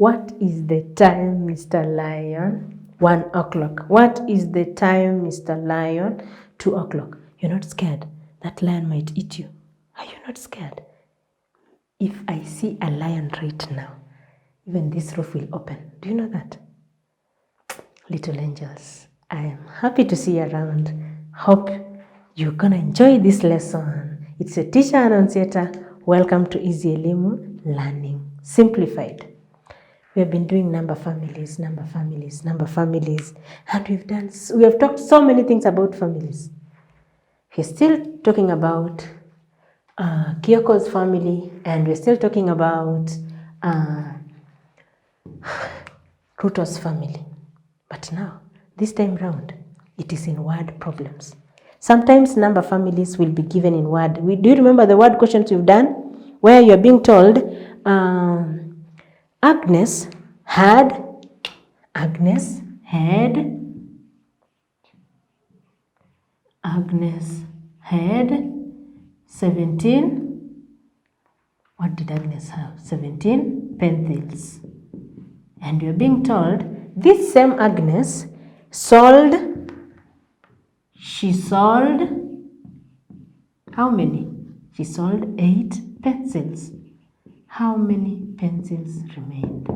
What is the time, Mr. Lion? 1 o'clock. What is the time, Mr. Lion? 2 o'clock. You're not scared that lion might eat you. Are you not scared? If I see a lion right now, even this roof will open. Do you know that? Little angels, I am happy to see you around. Hope you're gonna enjoy this lesson. It's a Teacher Anauncieta. Welcome to EasyElimu Learning Simplified. We have been doing number families, and we have talked so many things about families. We're still talking about Kyoko's family, and we're still talking about Ruto's family. But now, this time round, it is in word problems. Sometimes number families will be given in word. Do you remember the word questions we've done? Where you're being told, Agnes had 17, what did Agnes have? 17 pencils. And you're being told, this same Agnes she sold, how many? She sold 8 pencils. How many pencils remained?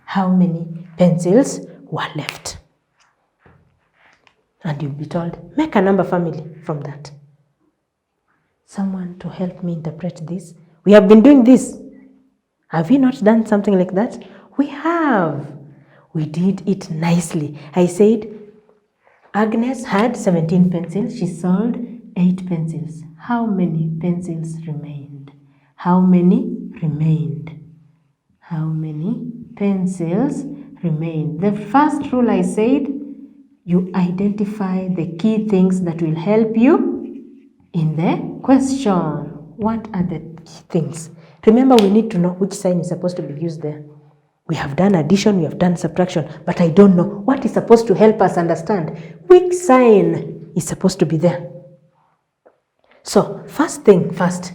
How many pencils were left? And you'll be told, make a number family from that. Someone to help me interpret this. We have been doing this. Have we not done something like that? We have. We did it nicely. I said, Agnes had 17 pencils. She sold 8 pencils. How many pencils remained? How many remained? How many pencils remained? The first rule I said, you identify the key things that will help you in the question. What are the key things? Remember, we need to know which sign is supposed to be used there. We have done addition, we have done subtraction, but I don't know what is supposed to help us understand which sign is supposed to be there. So, first thing first,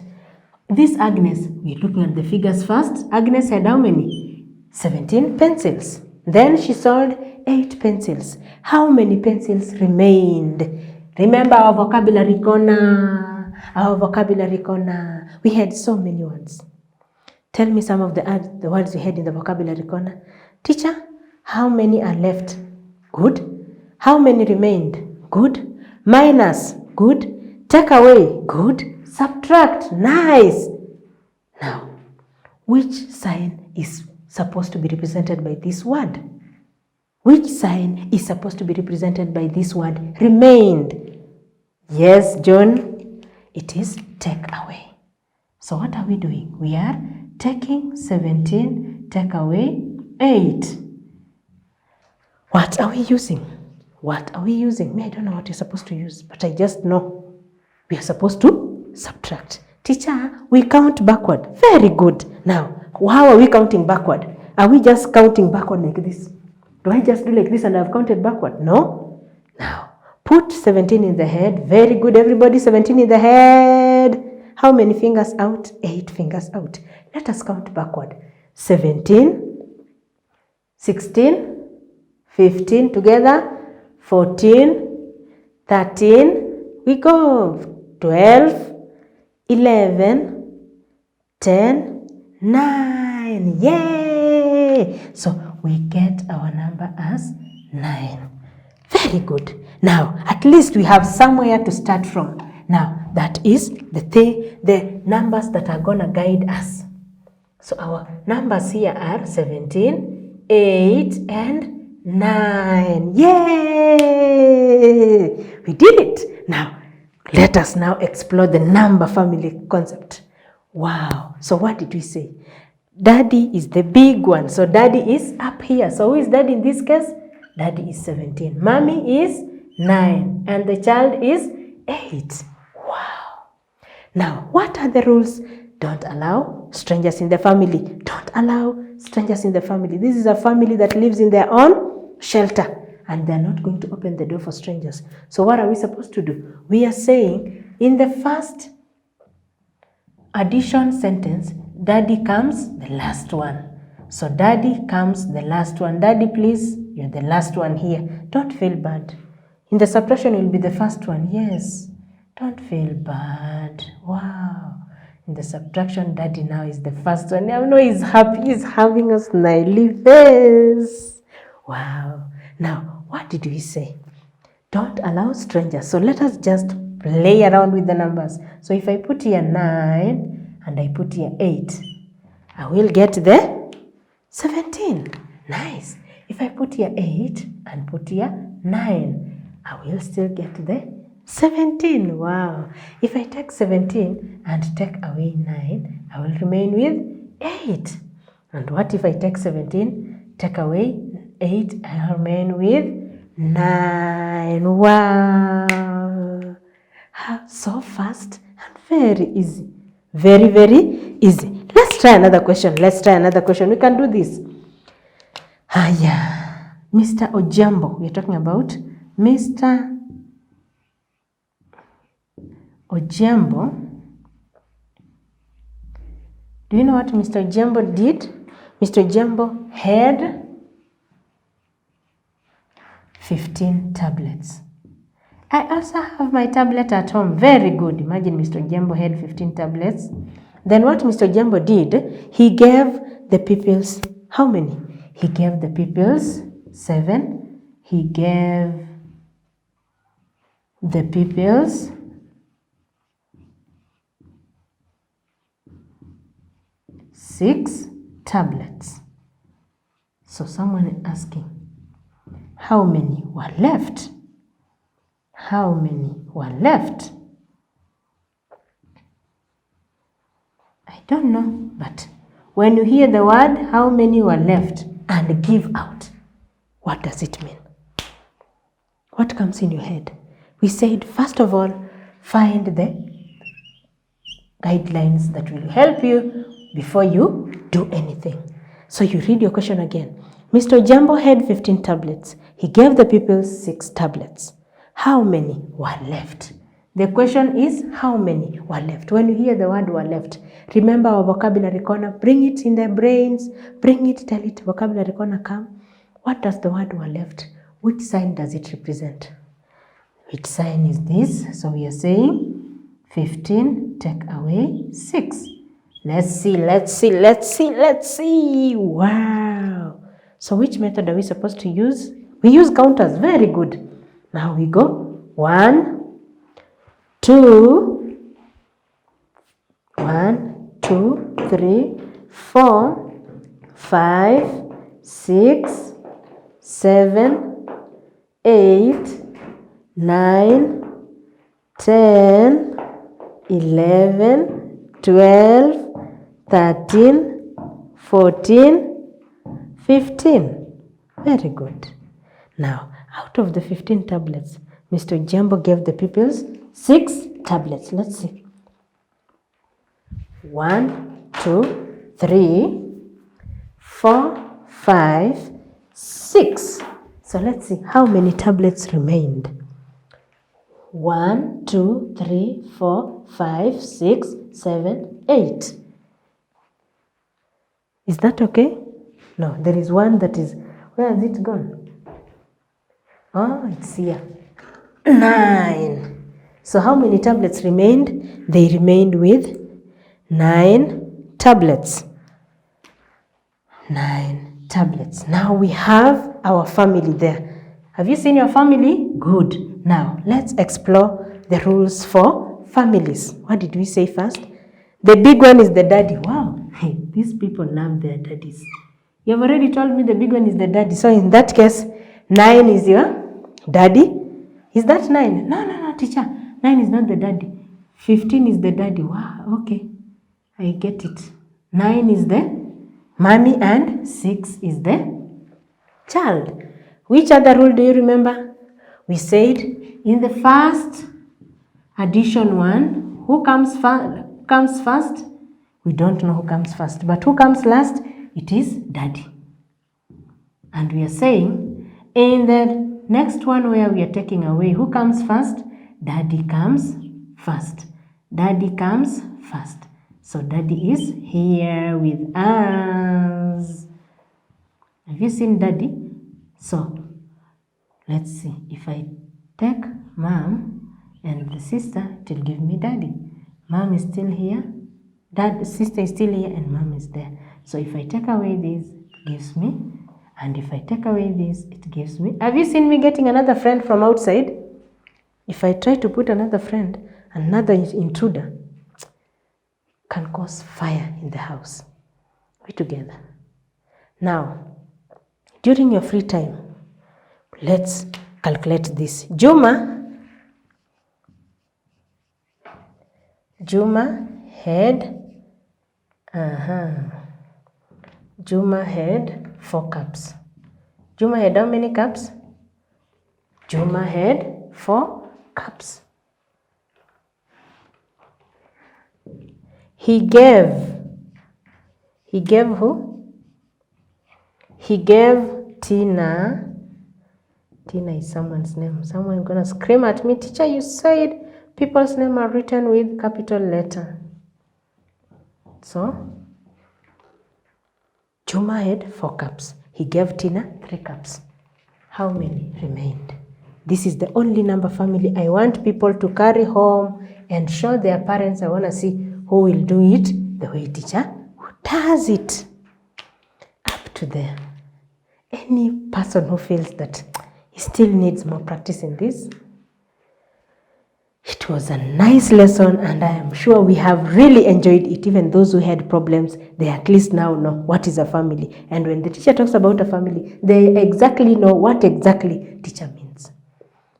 this Agnes, we're looking at the figures first. Agnes had how many? 17 pencils. Then she sold 8 pencils. How many pencils remained? Remember our vocabulary corner. We had so many words. Tell me some of the words you had in the vocabulary corner. Teacher, how many are left? Good. How many remained? Good. Minus. Good. Take away. Good. Subtract. Nice. Now, which sign is supposed to be represented by this word? Which sign is supposed to be represented by this word? Remained. Yes, John. It is take away. So what are we doing? We are taking 17, take away 8. What are we using? Me, I don't know what you're supposed to use, but I just know we are supposed to subtract. Teacher, we count backward. Very good. Now, how are we counting backward? Are we just counting backward like this? Do I just do like this and I've counted backward? No. Now, put 17 in the head. Very good, everybody. 17 in the head. How many fingers out? 8 fingers out. Let us count backward. 17, 16, 15 together, 14, 13, we go, 12, 11, 10, 9. Yay! So we get our number as 9. Very good. Now, at least we have somewhere to start from. Now, that is the numbers that are going to guide us. So our numbers here are 17, 8, and 9. Yay! We did it. Now, let us now explore the number family concept. Wow. So what did we say? Daddy is the big one. So daddy is up here. So who is daddy in this case? Daddy is 17. Mommy is 9. And the child is 8. Wow. Now, what are the rules? Don't allow strangers in the family. Don't allow strangers in the family. This is a family that lives in their own shelter. And they're not going to open the door for strangers. So what are we supposed to do? We are saying in the first addition sentence, daddy comes the last one. So daddy comes the last one. Daddy, please, you're the last one here. Don't feel bad. In the subtraction, you'll be the first one. Yes. Don't feel bad. Wow. In the subtraction, daddy now is the first one. I know he's happy. He's having a smiley face. Wow. Now, what did we say? Don't allow strangers. So let us just play around with the numbers. So if I put here 9 and I put here 8, I will get the 17. Nice. If I put here 8 and put here 9, I will still get the 17. Wow. If I take 17 and take away 9, I will remain with 8. And what if I take 17, take away 8, I remain with 9. Wow. So fast and very easy. Very, very easy. Let's try another question. We can do this. Mr. Ojambo. We're talking about Mr. Ojambo. Do you know what Mr. Ojambo did? Mr. Ojambo had 15 tablets. I also have my tablet at home. Very good. Imagine Mr. Ojambo had 15 tablets. Then what Mr. Ojambo did, he gave the pupils how many? He gave the pupils 7. He gave the pupils 6 tablets. So someone is asking, how many were left? How many were left? I don't know, but when you hear the word how many were left and give out, what does it mean? What comes in your head? We said, first of all, find the guidelines that will help you before you do anything. So you read your question again. Mr. Ojambo had 15 tablets. He gave the pupils 6 tablets. How many were left? The question is, how many were left? When you hear the word were left, remember our vocabulary corner. Bring it in their brains. Bring it, tell it, vocabulary corner, come. What does the word were left? Which sign does it represent? Which sign is this? So we are saying 15, take away 6. Let's see. Wow. So which method are we supposed to use? We use counters. Very good. Now we go 1, 2, 3, 4, 5, 6, 7, 8, 9, 10, 11, 12, 13, 14, 15. Very good. Now, out of the 15 tablets, Mr. Ojambo gave the pupils 6 tablets. Let's see. 1, 2, 3, 4, 5, 6. So let's see how many tablets remained. 1, 2, 3, 4, 5, 6, 7, 8. Is that okay? No, there is one that is, where has it gone? Oh, it's here. 9. So how many tablets remained? They remained with 9 tablets. 9 tablets. Now we have our family there. Have you seen your family? Good. Now let's explore the rules for families. What did we say first? The big one is the daddy. Wow. Hey, these people love their daddies. You have already told me the big one is the daddy. So in that case, 9 is your daddy. Is that 9? No, teacher. 9 is not the daddy. 15 is the daddy. Wow, okay. I get it. 9 is the mommy and 6 is the child. Which other rule do you remember? We said in the first addition one, who comes first? We don't know who comes first. But who comes last? It is daddy. And we are saying in the next one where we are taking away, who comes first? Daddy comes first. Daddy comes first. So daddy is here with us. Have you seen daddy? So, let's see. If I take mom and the sister, it will give me daddy. Mom is still here. Sister is still here and mom is there. So if I take away this, it gives me. And if I take away this, it gives me. Have you seen me getting another friend from outside? If I try to put another friend, another intruder, can cause fire in the house. We together. Now, during your free time, let's calculate this. Juma had Juma had 4 cups. Juma had how many cups? Juma had 4 cups. He gave who? He gave Tina. Tina is someone's name. Someone is gonna scream at me, teacher, you said people's name are written with capital letter. So, Juma had 4 cups. He gave Tina 3 cups. How many remained? This is the only number family I want people to carry home and show their parents. I want to see who will do it the way teacher who does it. Up to them. Any person who feels that he still needs more practice in this. It was a nice lesson and I am sure we have really enjoyed it. Even those who had problems, they at least now know what is a family. And when the teacher talks about a family, they exactly know what exactly teacher means.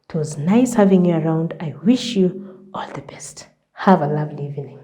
It was nice having you around. I wish you all the best. Have a lovely evening.